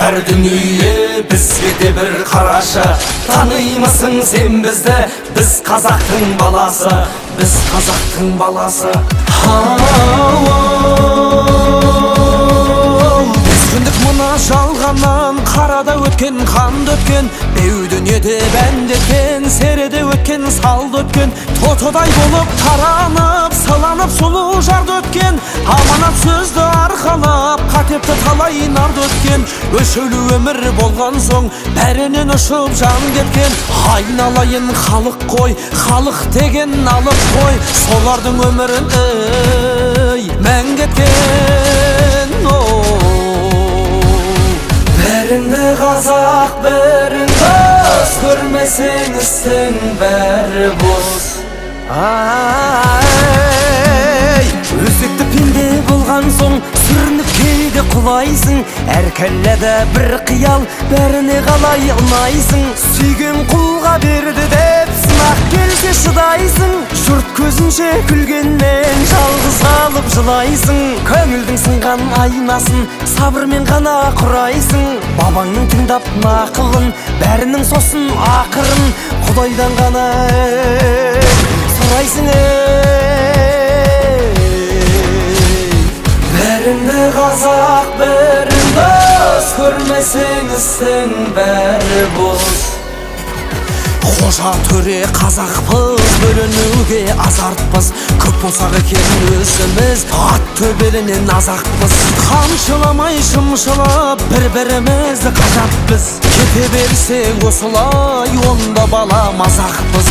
Her dünya bizge de bir karaşa. Tanıymısın sen bizde, biz Qazaktın balası, biz Qazaktın balası. Mına жалғаннан қарада өткен қанды өткен беу дүниеде бәнді өткен середе өткен салды өткен тотодай болып таранып сыланып сұлу жарды өткен аманат сөзді арқалап қатепті талай нарды өткен өшеулі өмір болған соң бәрінен ұшып жан кеткен айналайын халық қой халық деген алып қой солардың өмірін мәңгі еткен Birinde Qazaq, birinde Öz görmesen üstün beri boz. Өзекті пенде болған соң сүрініп кейде құлайсың әр кәлләдә бір қиял бәріне қалай ұнайсың сүйген құлға берді деп сынақ келсе шыдайсың жұрт көзінше күлгенмен жалғыз қалып жылайсың көңілдің сынған айнасын сабырмен ғана құрайсың бабаңның тыңдап нақылын бәрінің сосын ақырын құдайдан ғана сұрайсың Birinde Qazaq, birinde Öz görmesen üstün beri boz. Қожа төре қазақпыз, бөлінуге азартпыз көп болсақ екен өзіміз ат төбелінен азақпыз қамшыламай шымшылап бір-бірімізді қажаппыз кете берсең осылай онда бала мазақпыз